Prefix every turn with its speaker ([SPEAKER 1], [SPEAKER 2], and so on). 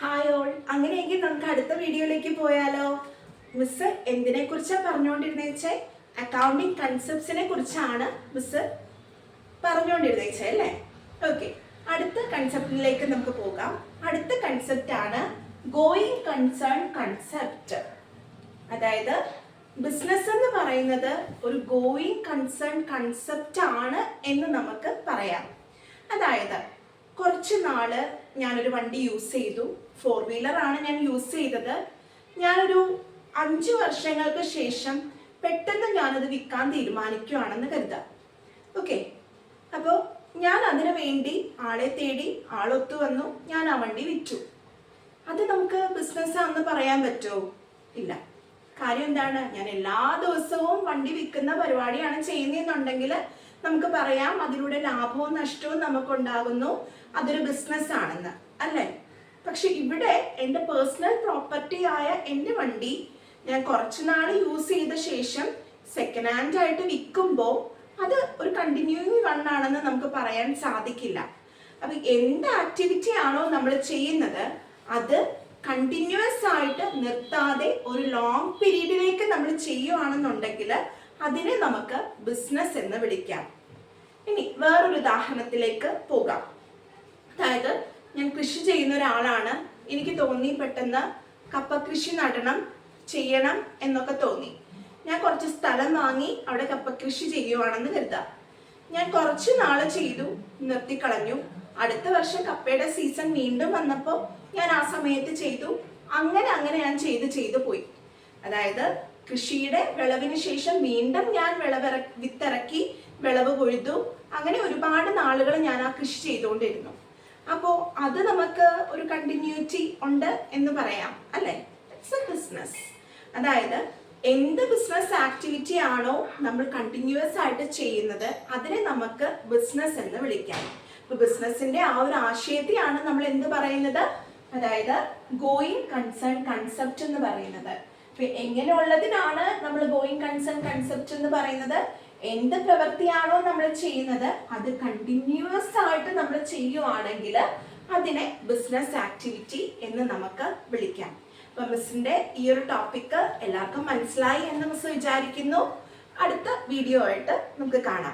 [SPEAKER 1] Hi all, അങ്ങനെയെങ്കിൽ നമുക്ക് അടുത്ത വീഡിയോയിലേക്ക് പോയാലോ? മിസ് എന്തിനെ കുറിച്ചാണ് പറഞ്ഞുകൊണ്ടിരുന്നേച്ചേ? അക്കൗണ്ടിങ് കൺസെപ്റ്റ്സിനെ കുറിച്ചാണ് മിസ് പറഞ്ഞുകൊണ്ടിരുന്നേച്ചേ അല്ലേ? ഓക്കെ, അടുത്ത കൺസെപ്റ്റിലേക്ക് നമുക്ക് പോകാം. അടുത്ത കൺസെപ്റ്റ് ആണ് ഗോയിങ് കൺസേൺ കൺസെപ്റ്റ്. അതായത് ബിസിനസ് എന്ന് പറയുന്നത് ഒരു ഗോയിങ് കൺസേൺ കൺസെപ്റ്റ് ആണ് എന്ന് നമുക്ക് പറയാം. അതായത് കുറച്ച് നാള് ഞാനൊരു വണ്ടി യൂസ് ചെയ്തു. 4 വീലറാണ് ഞാൻ യൂസ് ചെയ്തത്. ഞാനൊരു 5 വർഷങ്ങൾക്ക് ശേഷം പെട്ടെന്ന് ഞാനത് വിൽക്കാൻ തീരുമാനിക്കുകയാണെന്ന് കരുതാം. ഓക്കെ, അപ്പോൾ ഞാൻ അതിനു വേണ്ടി ആളെ തേടി, ആളൊത്തു വന്നു, ഞാൻ ആ വണ്ടി വിറ്റു. അത് നമുക്ക് ബിസിനസ്സാണെന്ന് പറയാൻ പറ്റുമോ? ഇല്ല. കാര്യം എന്താണ്? ഞാൻ എല്ലാ ദിവസവും വണ്ടി വിൽക്കുന്ന പരിപാടിയാണ് ചെയ്യുന്നതെന്നുണ്ടെങ്കിൽ നമുക്ക് പറയാം അതിലൂടെ ലാഭവും നഷ്ടവും നമുക്കുണ്ടാകുന്നു, അതൊരു ബിസിനസ് ആണെന്ന്, അല്ലേ? പക്ഷെ ഇവിടെ എൻ്റെ പേഴ്സണൽ പ്രോപ്പർട്ടി ആയ എൻ്റെ വണ്ടി ഞാൻ കുറച്ച് നാൾ യൂസ് ചെയ്ത ശേഷം സെക്കൻഡ് ഹാൻഡ് ആയിട്ട് വിൽക്കുമ്പോൾ അത് ഒരു കണ്ടിന്യൂയിങ് വണ്ണാണെന്ന് നമുക്ക് പറയാൻ സാധിക്കില്ല. അപ്പം എന്ത് ആക്ടിവിറ്റി ആണോ നമ്മൾ ചെയ്യുന്നത് അത് കണ്ടിന്യൂസ് ആയിട്ട് നിർത്താതെ ഒരു ലോങ് പീരീഡിലേക്ക് നമ്മൾ ചെയ്യുകയാണെന്നുണ്ടെങ്കിൽ അതിനെ നമുക്ക് ബിസിനസ് എന്ന് വിളിക്കാം. ഇനി വേറൊരു ഉദാഹരണത്തിലേക്ക് പോകാം. അതായത് ഞാൻ കൃഷി ചെയ്യുന്ന ഒരാളാണ്. എനിക്ക് തോന്നി പെട്ടെന്ന് കപ്പ കൃഷി ചെയ്യണം എന്നൊക്കെ തോന്നി. ഞാൻ കുറച്ച് സ്ഥലം വാങ്ങി അവിടെ കപ്പ കൃഷി ചെയ്യുവാണെന്ന് കരുതാം. ഞാൻ കുറച്ച് നാൾ ചെയ്തു, നിർത്തിക്കളഞ്ഞു. അടുത്ത വർഷം കപ്പയുടെ സീസൺ വീണ്ടും വന്നപ്പോൾ ഞാൻ ആ സമയത്ത് ചെയ്തു. അങ്ങനെ ഞാൻ ചെയ്തു പോയി. അതായത് കൃഷിയുടെ വിളവിന് ശേഷം വീണ്ടും ഞാൻ വിത്തിറക്കി, വിളവ് കൊയ്തു. അങ്ങനെ ഒരുപാട് നാളുകൾ ഞാൻ ആ കൃഷി ചെയ്തുകൊണ്ടിരുന്നു. അപ്പോൾ അത് നമുക്ക് ഒരു കണ്ടിന്യൂറ്റി ഉണ്ട് എന്ന് പറയാം, അല്ലേ? It's A business. അതായത് എന്ത് ബിസിനസ് ആക്ടിവിറ്റി ആണോ നമ്മൾ കണ്ടിന്യൂസ് ആയിട്ട് ചെയ്യുന്നത് അതിനെ നമുക്ക് ബിസിനസ് എന്ന് വിളിക്കാം. ഇപ്പൊ ബിസിനസിന്റെ ആ ഒരു ആശയത്തെയാണ് നമ്മൾ എന്ത് പറയുന്നത്? അതായത് ഗോയിങ് കൺസേൺ കൺസെപ്റ്റ് എന്ന് പറയുന്നത്. ഇപ്പൊ എങ്ങനെയുള്ളതിനാണ് നമ്മൾ ഗോയിങ് കൺസേൺ കൺസെപ്റ്റ് എന്ന് പറയുന്നത്? എന്ത് പ്രവൃത്തിയാണോ നമ്മൾ ചെയ്യുന്നത് അത് കണ്ടിന്യൂസ് ആയിട്ട് നമ്മൾ ചെയ്യുവാണെങ്കിൽ അതിനെ ബിസിനസ് ആക്ടിവിറ്റി എന്ന് നമുക്ക് വിളിക്കാം. അപ്പൊ മിസ്സിന്റെ ഈ ഒരു ടോപ്പിക്ക് എല്ലാവർക്കും മനസ്സിലായി എന്ന് മിസ് വിചാരിക്കുന്നു. അടുത്ത വീഡിയോ ആയിട്ട് നമുക്ക് കാണാം.